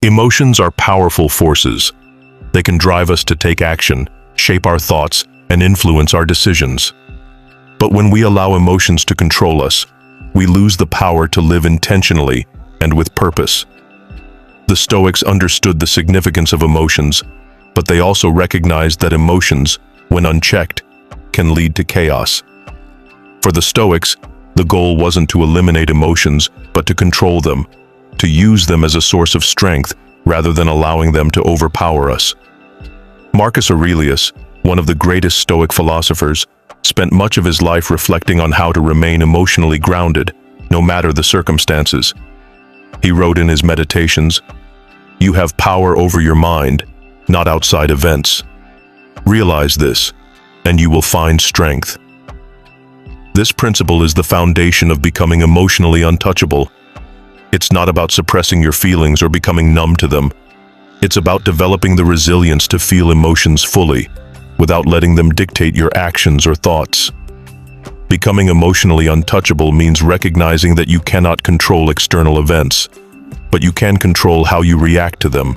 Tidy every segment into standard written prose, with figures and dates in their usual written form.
Emotions are powerful forces. They can drive us to take action, shape our thoughts, and influence our decisions. But when we allow emotions to control us, we lose the power to live intentionally and with purpose. The Stoics understood the significance of emotions, but they also recognized that emotions, when unchecked, can lead to chaos. For the Stoics, the goal wasn't to eliminate emotions, but to control them, to use them as a source of strength rather than allowing them to overpower us. Marcus Aurelius, one of the greatest Stoic philosophers, spent much of his life reflecting on how to remain emotionally grounded, no matter the circumstances. He wrote in his Meditations, "You have power over your mind, not outside events. Realize this, and you will find strength." This principle is the foundation of becoming emotionally untouchable. It's not about suppressing your feelings or becoming numb to them. It's about developing the resilience to feel emotions fully, without letting them dictate your actions or thoughts. Becoming emotionally untouchable means recognizing that you cannot control external events, but you can control how you react to them.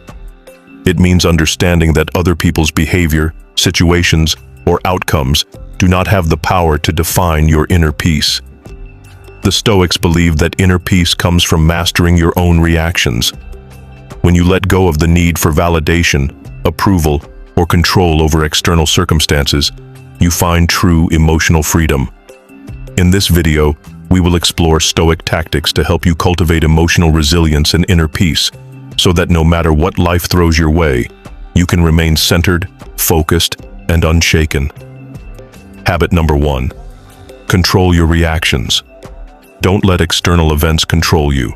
It means understanding that other people's behavior, situations, or outcomes do not have the power to define your inner peace. The Stoics believed that inner peace comes from mastering your own reactions. When you let go of the need for validation, approval, or control over external circumstances, you find true emotional freedom. In this video, we will explore Stoic tactics to help you cultivate emotional resilience and inner peace, so that no matter what life throws your way, you can remain centered, focused, and unshaken. Habit number 1. Control your reactions. Don't let external events control you.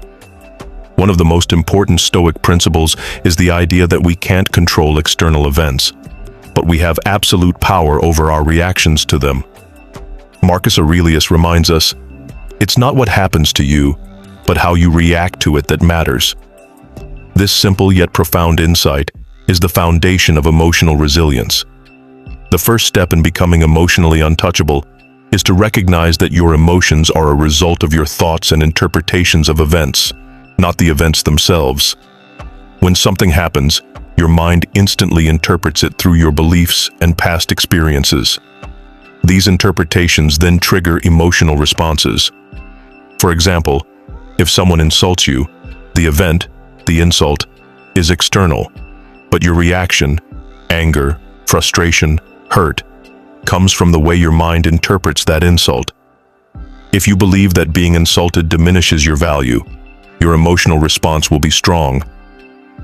One of the most important Stoic principles is the idea that we can't control external events, but we have absolute power over our reactions to them. Marcus Aurelius reminds us, "It's not what happens to you, but how you react to it that matters." This simple yet profound insight is the foundation of emotional resilience. The first step in becoming emotionally untouchable is to recognize that your emotions are a result of your thoughts and interpretations of events, not the events themselves. When something happens, your mind instantly interprets it through your beliefs and past experiences. These interpretations then trigger emotional responses. For example, if someone insults you, the event, the insult, is external, but your reaction, anger, frustration, hurt, comes from the way your mind interprets that insult. If you believe that being insulted diminishes your value, your emotional response will be strong.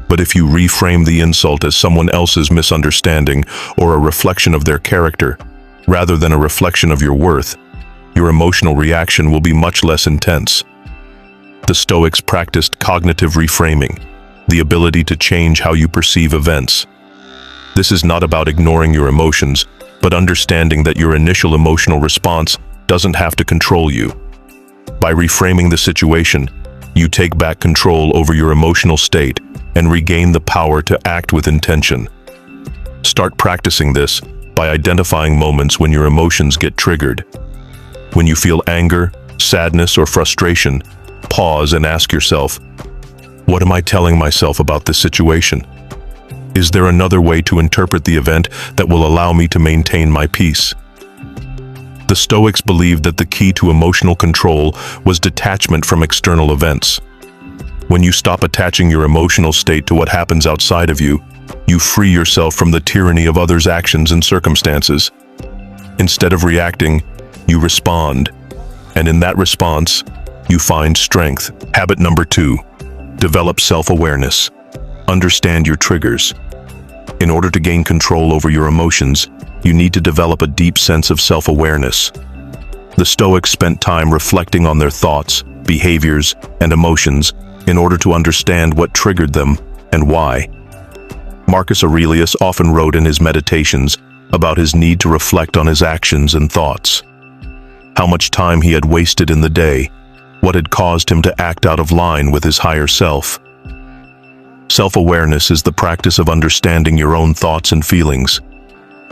But if you reframe the insult as someone else's misunderstanding or a reflection of their character, rather than a reflection of your worth, your emotional reaction will be much less intense. The Stoics practiced cognitive reframing, the ability to change how you perceive events. This is not about ignoring your emotions, but understanding that your initial emotional response doesn't have to control you. By reframing the situation, you take back control over your emotional state and regain the power to act with intention. Start practicing this by identifying moments when your emotions get triggered. When you feel anger, sadness, or frustration, pause and ask yourself, "What am I telling myself about this situation? Is there another way to interpret the event that will allow me to maintain my peace?" The Stoics believed that the key to emotional control was detachment from external events. When you stop attaching your emotional state to what happens outside of you, you free yourself from the tyranny of others' actions and circumstances. Instead of reacting, you respond, and in that response, you find strength. Habit number 2. Develop self-awareness. Understand your triggers. In order to gain control over your emotions, you need to develop a deep sense of self-awareness. The Stoics spent time reflecting on their thoughts, behaviors, and emotions in order to understand what triggered them and why. Marcus Aurelius often wrote in his Meditations about his need to reflect on his actions and thoughts. How much time he had wasted in the day, what had caused him to act out of line with his higher self. Self-awareness is the practice of understanding your own thoughts and feelings.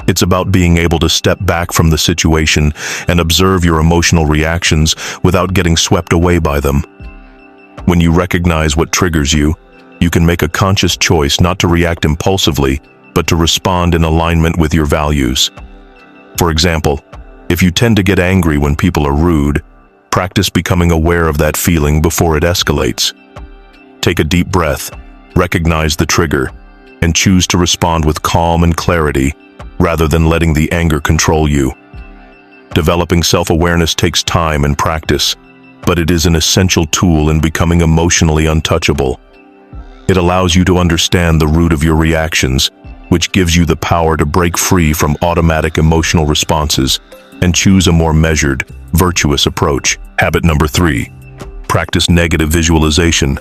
It's about being able to step back from the situation and observe your emotional reactions without getting swept away by them. When you recognize what triggers you, You can make a conscious choice not to react impulsively, but to respond in alignment with your values. For example, if you tend to get angry when people are rude, practice becoming aware of that feeling before it escalates. Take a deep breath, recognize the trigger, and choose to respond with calm and clarity rather than letting the anger control you. Developing self-awareness takes time and practice, but it is an essential tool in becoming emotionally untouchable. It allows you to understand the root of your reactions, which gives you the power to break free from automatic emotional responses and choose a more measured, virtuous approach. Habit number 3. Practice negative visualization.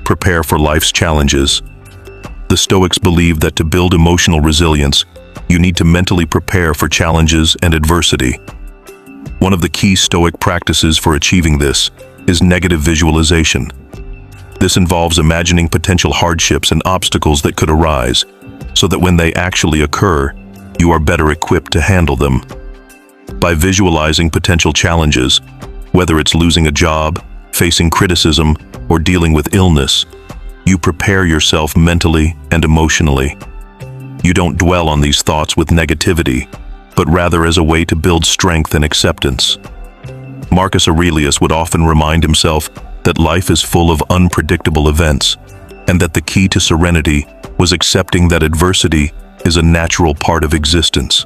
Prepare for life's challenges. The Stoics believe that to build emotional resilience, you need to mentally prepare for challenges and adversity. One of the key Stoic practices for achieving this is negative visualization. This involves imagining potential hardships and obstacles that could arise, so that when they actually occur, you are better equipped to handle them. By visualizing potential challenges, whether it's losing a job, facing criticism, or dealing with illness, you prepare yourself mentally and emotionally. You don't dwell on these thoughts with negativity, but rather as a way to build strength and acceptance. Marcus Aurelius would often remind himself that life is full of unpredictable events, and that the key to serenity was accepting that adversity is a natural part of existence.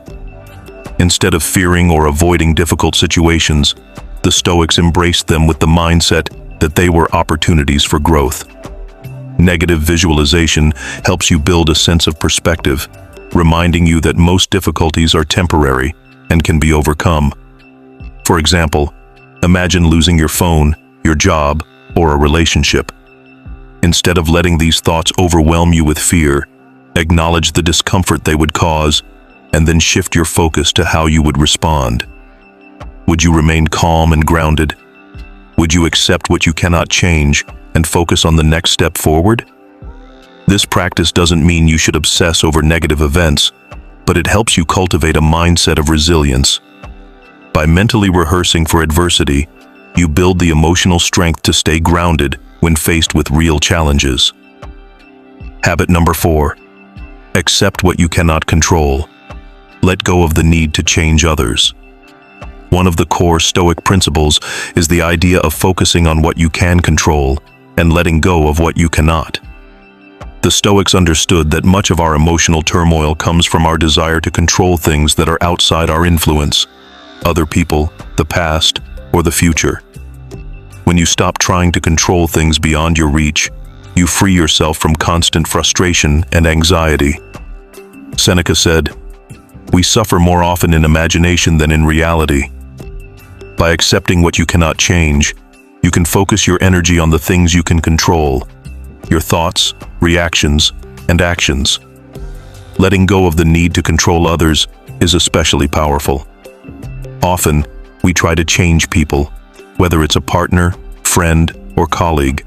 Instead of fearing or avoiding difficult situations, the Stoics embraced them with the mindset that they were opportunities for growth. Negative visualization helps you build a sense of perspective, reminding you that most difficulties are temporary and can be overcome. For example, imagine losing your phone, your job, or a relationship. Instead of letting these thoughts overwhelm you with fear, acknowledge the discomfort they would cause, and then shift your focus to how you would respond. Would you remain calm and grounded? Would you accept what you cannot change and focus on the next step forward? This practice doesn't mean you should obsess over negative events, but it helps you cultivate a mindset of resilience. By mentally rehearsing for adversity, you build the emotional strength to stay grounded when faced with real challenges. Habit number 4. Accept what you cannot control. Let go of the need to change others. One of the core Stoic principles is the idea of focusing on what you can control and letting go of what you cannot. The Stoics understood that much of our emotional turmoil comes from our desire to control things that are outside our influence, other people, the past, or the future. When you stop trying to control things beyond your reach, you free yourself from constant frustration and anxiety. Seneca said, "We suffer more often in imagination than in reality." By accepting what you cannot change, you can focus your energy on the things you can control, your thoughts, reactions, and actions. Letting go of the need to control others is especially powerful. Often, we try to change people, whether it's a partner, friend, or colleague.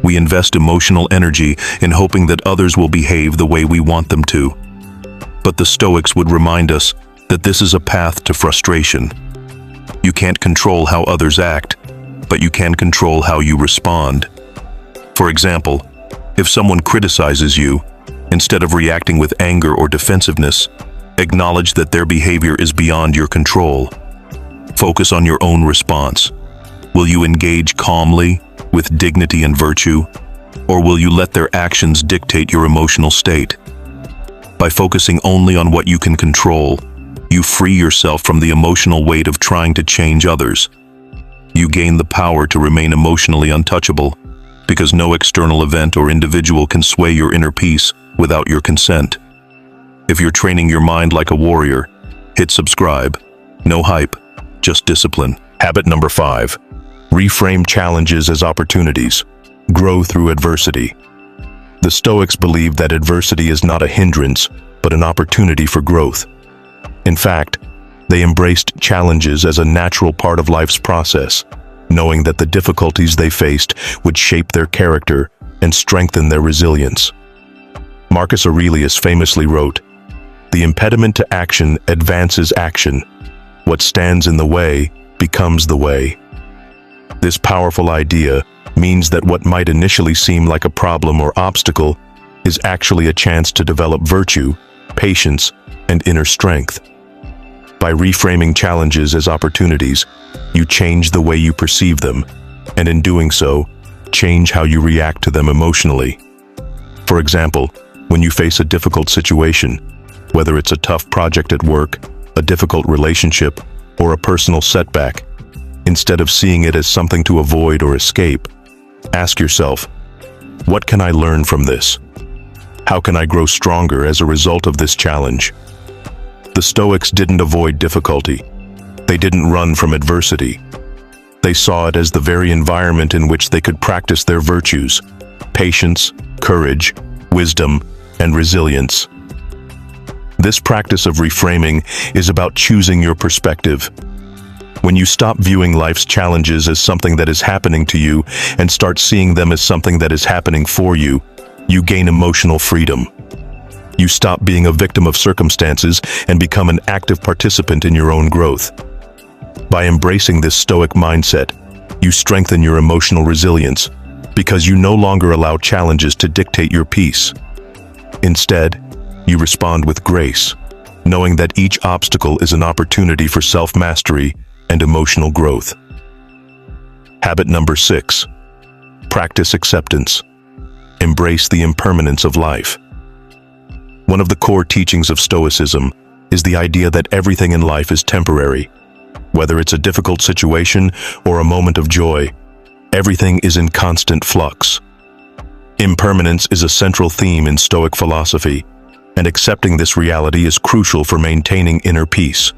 We invest emotional energy in hoping that others will behave the way we want them to. But the Stoics would remind us that this is a path to frustration. You can't control how others act, but you can control how you respond. For example, if someone criticizes you, instead of reacting with anger or defensiveness, acknowledge that their behavior is beyond your control. Focus on your own response. Will you engage calmly, with dignity and virtue, or will you let their actions dictate your emotional state? By focusing only on what you can control, you free yourself from the emotional weight of trying to change others. You gain the power to remain emotionally untouchable, because no external event or individual can sway your inner peace without your consent. If you're training your mind like a warrior, hit subscribe. No hype, just discipline. Habit number 5. Reframe challenges as opportunities. Grow through adversity. The Stoics believe that adversity is not a hindrance, but an opportunity for growth. In fact, they embraced challenges as a natural part of life's process, knowing that the difficulties they faced would shape their character and strengthen their resilience. Marcus Aurelius famously wrote, "The impediment to action advances action. What stands in the way becomes the way." This powerful idea means that what might initially seem like a problem or obstacle is actually a chance to develop virtue, patience, and inner strength. By reframing challenges as opportunities, you change the way you perceive them, and in doing so, change how you react to them emotionally. For example, when you face a difficult situation, whether it's a tough project at work, a difficult relationship, or a personal setback, instead of seeing it as something to avoid or escape, ask yourself, what can I learn from this? How can I grow stronger as a result of this challenge? The Stoics didn't avoid difficulty. They didn't run from adversity. They saw it as the very environment in which they could practice their virtues: patience, courage, wisdom, and resilience. This practice of reframing is about choosing your perspective. When you stop viewing life's challenges as something that is happening to you and start seeing them as something that is happening for you, you gain emotional freedom. You stop being a victim of circumstances and become an active participant in your own growth. By embracing this Stoic mindset, you strengthen your emotional resilience because you no longer allow challenges to dictate your peace. Instead, you respond with grace, knowing that each obstacle is an opportunity for self-mastery and emotional growth. Habit number 6. Practice acceptance. Embrace the impermanence of life. One of the core teachings of Stoicism is the idea that everything in life is temporary. Whether it's a difficult situation or a moment of joy, everything is in constant flux. Impermanence is a central theme in Stoic philosophy, and accepting this reality is crucial for maintaining inner peace.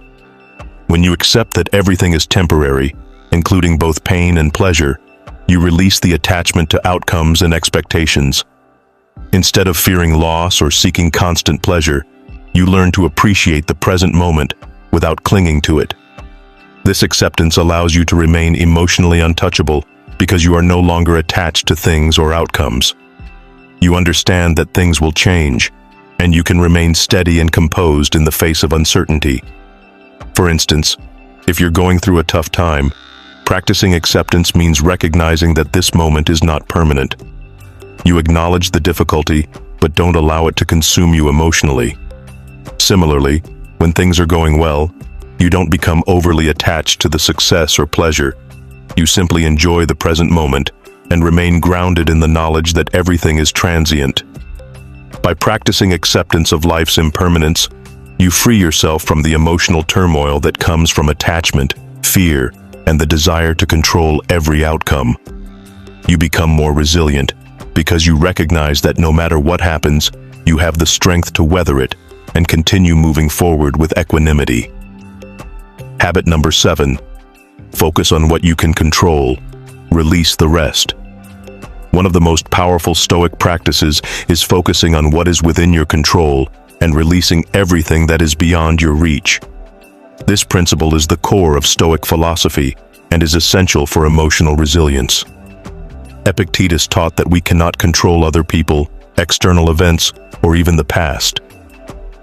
When you accept that everything is temporary, including both pain and pleasure, you release the attachment to outcomes and expectations. Instead of fearing loss or seeking constant pleasure, you learn to appreciate the present moment without clinging to it. This acceptance allows you to remain emotionally untouchable because you are no longer attached to things or outcomes. You understand that things will change, and you can remain steady and composed in the face of uncertainty. For instance, if you're going through a tough time, practicing acceptance means recognizing that this moment is not permanent. You acknowledge the difficulty, but don't allow it to consume you emotionally. Similarly, when things are going well, you don't become overly attached to the success or pleasure. You simply enjoy the present moment and remain grounded in the knowledge that everything is transient. By practicing acceptance of life's impermanence, you free yourself from the emotional turmoil that comes from attachment, fear, and the desire to control every outcome. You become more resilient because you recognize that no matter what happens, you have the strength to weather it and continue moving forward with equanimity. Habit number 7. Focus on what you can control. Release the rest. One of the most powerful Stoic practices is focusing on what is within your control and releasing everything that is beyond your reach. This principle is the core of Stoic philosophy and is essential for emotional resilience. Epictetus taught that we cannot control other people, external events, or even the past.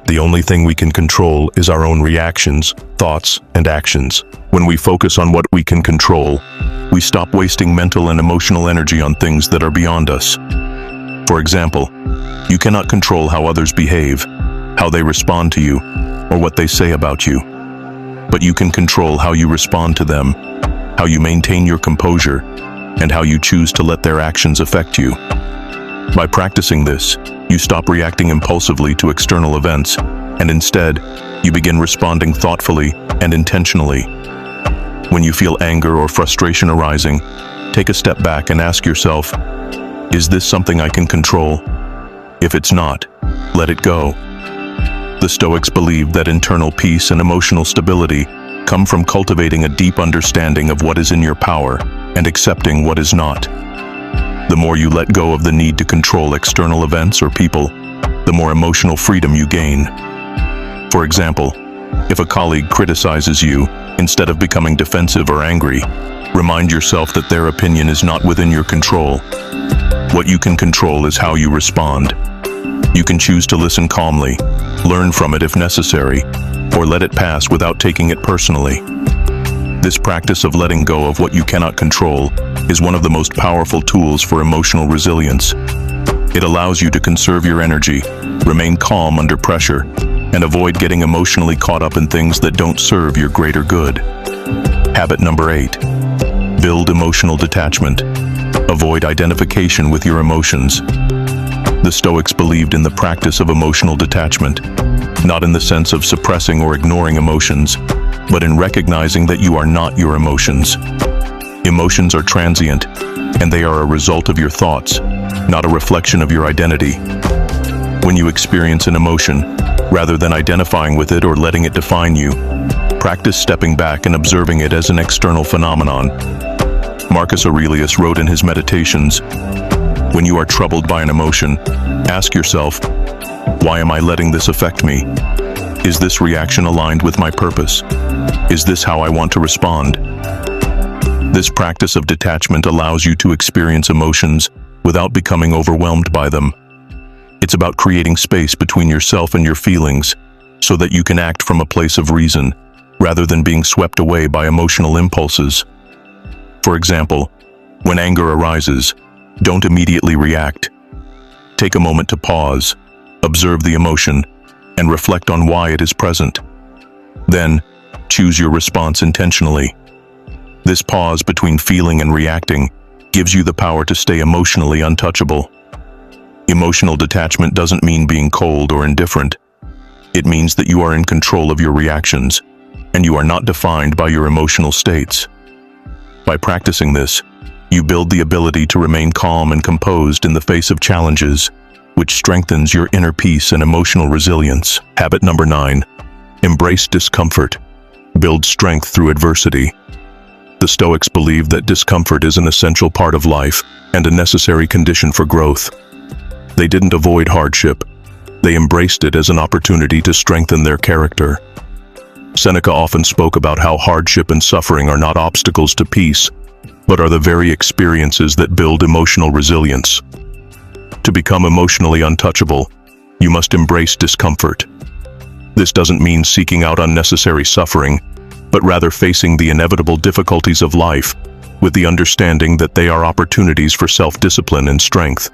The only thing we can control is our own reactions, thoughts, and actions. When we focus on what we can control, we stop wasting mental and emotional energy on things that are beyond us. For example, you cannot control how others behave, how they respond to you, or what they say about you. But you can control how you respond to them, how you maintain your composure, and how you choose to let their actions affect you. By practicing this, you stop reacting impulsively to external events, and instead, you begin responding thoughtfully and intentionally. When you feel anger or frustration arising, take a step back and ask yourself, is this something I can control? If it's not, let it go. The Stoics believed that internal peace and emotional stability come from cultivating a deep understanding of what is in your power and accepting what is not. The more you let go of the need to control external events or people, the more emotional freedom you gain. For example, if a colleague criticizes you, instead of becoming defensive or angry, remind yourself that their opinion is not within your control. What you can control is how you respond. You can choose to listen calmly, learn from it if necessary, or let it pass without taking it personally. This practice of letting go of what you cannot control is one of the most powerful tools for emotional resilience. It allows you to conserve your energy, remain calm under pressure, and avoid getting emotionally caught up in things that don't serve your greater good. Habit number 8. Build emotional detachment. Avoid identification with your emotions. The Stoics believed in the practice of emotional detachment, not in the sense of suppressing or ignoring emotions, but in recognizing that you are not your emotions. Emotions are transient, and they are a result of your thoughts, not a reflection of your identity. When you experience an emotion, rather than identifying with it or letting it define you, practice stepping back and observing it as an external phenomenon. Marcus Aurelius wrote in his Meditations, "When you are troubled by an emotion, ask yourself, why am I letting this affect me? Is this reaction aligned with my purpose? Is this how I want to respond?" This practice of detachment allows you to experience emotions without becoming overwhelmed by them. It's about creating space between yourself and your feelings so that you can act from a place of reason rather than being swept away by emotional impulses. For example, when anger arises, don't immediately react. Take a moment to pause, observe the emotion, and reflect on why it is present. Then, choose your response intentionally. This pause between feeling and reacting gives you the power to stay emotionally untouchable. Emotional detachment doesn't mean being cold or indifferent. It means that you are in control of your reactions, and you are not defined by your emotional states. By practicing this, you build the ability to remain calm and composed in the face of challenges, which strengthens your inner peace and emotional resilience. Habit number 9. Embrace discomfort. Build strength through adversity. The Stoics believed that discomfort is an essential part of life and a necessary condition for growth. They didn't avoid hardship. They embraced it as an opportunity to strengthen their character. Seneca often spoke about how hardship and suffering are not obstacles to peace, but are the very experiences that build emotional resilience. To become emotionally untouchable, you must embrace discomfort. This doesn't mean seeking out unnecessary suffering, but rather facing the inevitable difficulties of life with the understanding that they are opportunities for self-discipline and strength.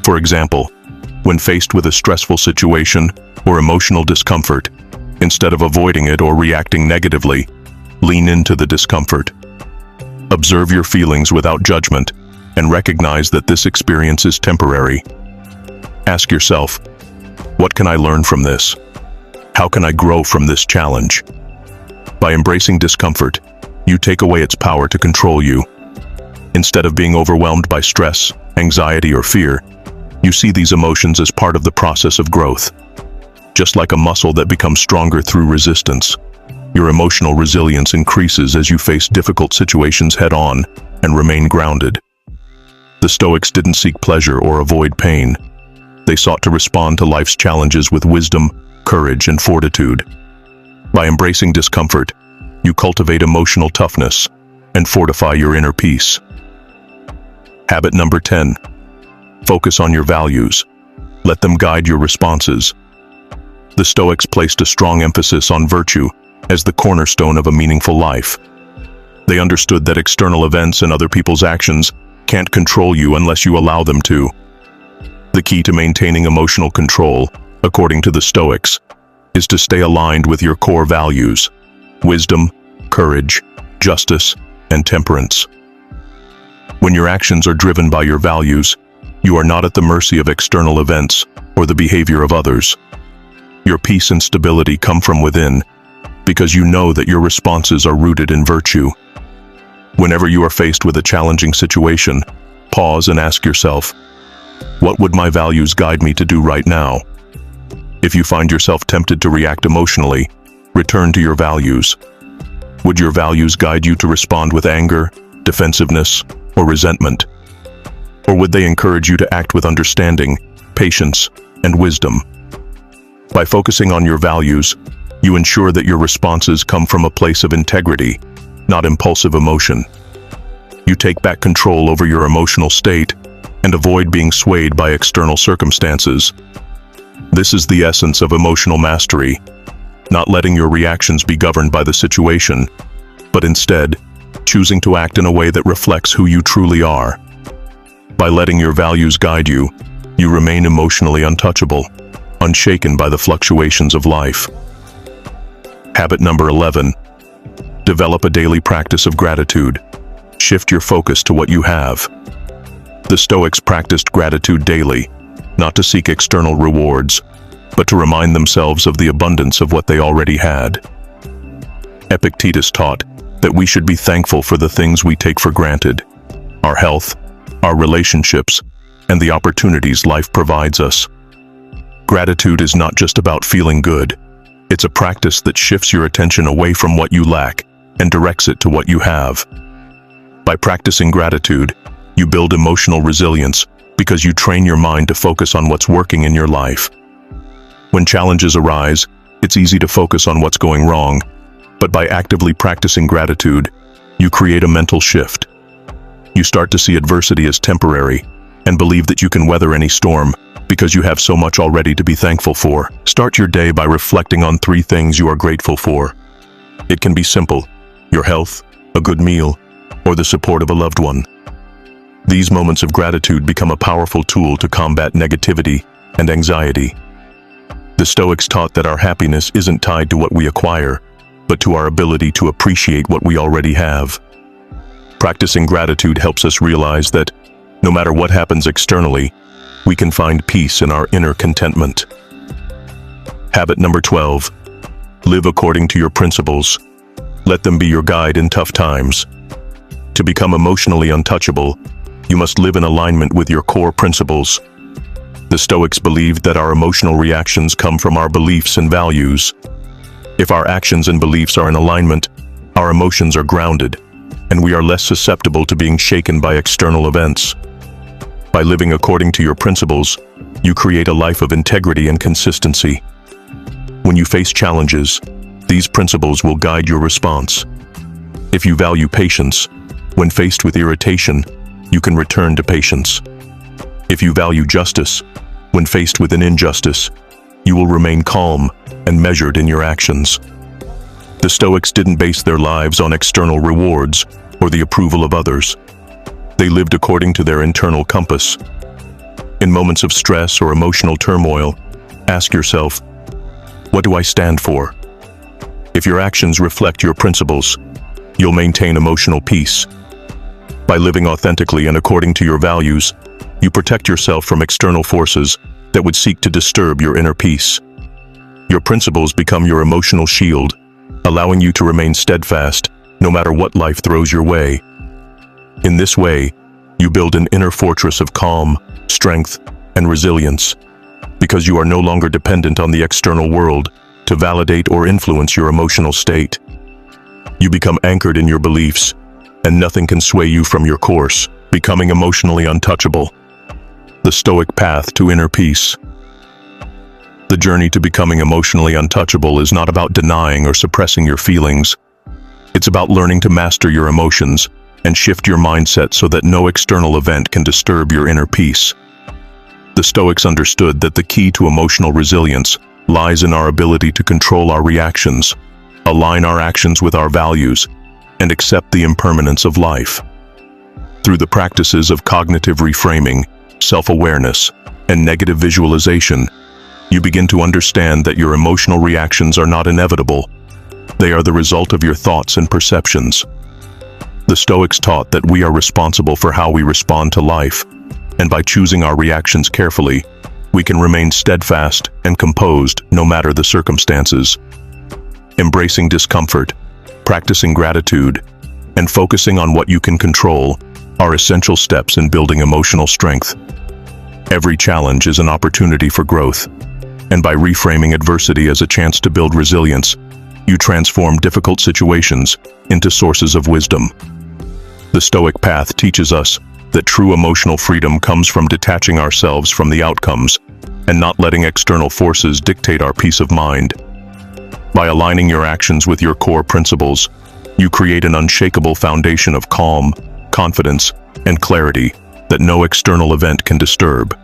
For example, when faced with a stressful situation or emotional discomfort, instead of avoiding it or reacting negatively, lean into the discomfort. Observe your feelings without judgment and recognize that this experience is temporary. Ask yourself, what can I learn from this? How can I grow from this challenge? By embracing discomfort, you take away its power to control you. Instead of being overwhelmed by stress, anxiety, or fear, you see these emotions as part of the process of growth. Just like a muscle that becomes stronger through resistance, your emotional resilience increases as you face difficult situations head-on and remain grounded. The Stoics didn't seek pleasure or avoid pain. They sought to respond to life's challenges with wisdom, courage, and fortitude. By embracing discomfort, you cultivate emotional toughness and fortify your inner peace. Habit number 10. Focus on your values. Let them guide your responses. The Stoics placed a strong emphasis on virtue as the cornerstone of a meaningful life. They understood that external events and other people's actions can't control you unless you allow them to. The key to maintaining emotional control, according to the Stoics, is to stay aligned with your core values: wisdom, courage, justice, and temperance. When your actions are driven by your values, you are not at the mercy of external events or the behavior of others. Your peace and stability come from within, because you know that your responses are rooted in virtue. Whenever you are faced with a challenging situation, pause and ask yourself, what would my values guide me to do right now? If you find yourself tempted to react emotionally, return to your values. Would your values guide you to respond with anger, defensiveness, or resentment? Or would they encourage you to act with understanding, patience, and wisdom? By focusing on your values, you ensure that your responses come from a place of integrity, not impulsive emotion. You take back control over your emotional state and avoid being swayed by external circumstances. This is the essence of emotional mastery, not letting your reactions be governed by the situation, but instead, choosing to act in a way that reflects who you truly are. By letting your values guide you, you remain emotionally untouchable, unshaken by the fluctuations of life. Habit number 11. Develop a daily practice of gratitude. Shift your focus to what you have. The Stoics practiced gratitude daily, not to seek external rewards, but to remind themselves of the abundance of what they already had. Epictetus taught that we should be thankful for the things we take for granted: our health, our relationships, and the opportunities life provides us. Gratitude is not just about feeling good. It's a practice that shifts your attention away from what you lack and directs it to what you have. By practicing gratitude, you build emotional resilience because you train your mind to focus on what's working in your life. When challenges arise, it's easy to focus on what's going wrong, but by actively practicing gratitude, you create a mental shift. You start to see adversity as temporary and believe that you can weather any storm because you have so much already to be thankful for. Start your day by reflecting on 3 things you are grateful for. It can be simple: your health, a good meal, or the support of a loved one. These moments of gratitude become a powerful tool to combat negativity and anxiety. The Stoics taught that our happiness isn't tied to what we acquire, but to our ability to appreciate what we already have. Practicing gratitude helps us realize that, no matter what happens externally, we can find peace in our inner contentment. Habit number 12. Live according to your principles. Let them be your guide in tough times. To become emotionally untouchable, you must live in alignment with your core principles. The Stoics believed that our emotional reactions come from our beliefs and values. If our actions and beliefs are in alignment, our emotions are grounded, and we are less susceptible to being shaken by external events. By living according to your principles, you create a life of integrity and consistency. When you face challenges, these principles will guide your response. If you value patience, when faced with irritation, you can return to patience. If you value justice, when faced with an injustice, you will remain calm and measured in your actions. The Stoics didn't base their lives on external rewards or the approval of others. They lived according to their internal compass. In moments of stress or emotional turmoil, ask yourself, what do I stand for? If your actions reflect your principles, you'll maintain emotional peace. By living authentically and according to your values, you protect yourself from external forces that would seek to disturb your inner peace. Your principles become your emotional shield, allowing you to remain steadfast no matter what life throws your way. In this way, you build an inner fortress of calm, strength, and resilience, because you are no longer dependent on the external world to validate or influence your emotional state. You become anchored in your beliefs, and nothing can sway you from your course, becoming emotionally untouchable. The Stoic path to inner peace. The journey to becoming emotionally untouchable is not about denying or suppressing your feelings. It's about learning to master your emotions and shift your mindset so that no external event can disturb your inner peace. The Stoics understood that the key to emotional resilience lies in our ability to control our reactions, align our actions with our values, and accept the impermanence of life. Through the practices of cognitive reframing, self-awareness, and negative visualization, you begin to understand that your emotional reactions are not inevitable. They are the result of your thoughts and perceptions. The Stoics taught that we are responsible for how we respond to life, and by choosing our reactions carefully, we can remain steadfast and composed no matter the circumstances. Embracing discomfort, practicing gratitude, and focusing on what you can control are essential steps in building emotional strength. Every challenge is an opportunity for growth, and by reframing adversity as a chance to build resilience, you transform difficult situations into sources of wisdom. The Stoic path teaches us that true emotional freedom comes from detaching ourselves from the outcomes and not letting external forces dictate our peace of mind. By aligning your actions with your core principles, you create an unshakable foundation of calm, confidence, and clarity that no external event can disturb.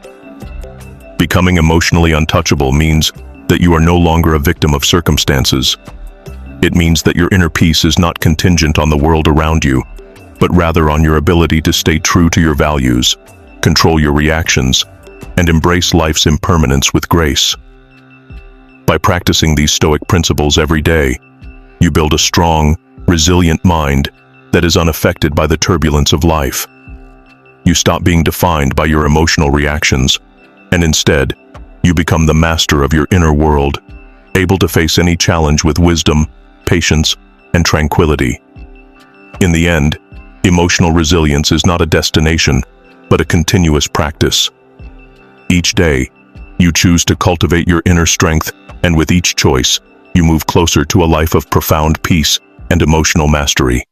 Becoming emotionally untouchable means that you are no longer a victim of circumstances. It means that your inner peace is not contingent on the world around you, but rather on your ability to stay true to your values, control your reactions, and embrace life's impermanence with grace. By practicing these Stoic principles every day, you build a strong, resilient mind that is unaffected by the turbulence of life. You stop being defined by your emotional reactions, and instead, you become the master of your inner world, able to face any challenge with wisdom, patience, and tranquility. In the end, emotional resilience is not a destination, but a continuous practice. Each day, you choose to cultivate your inner strength, and with each choice, you move closer to a life of profound peace and emotional mastery.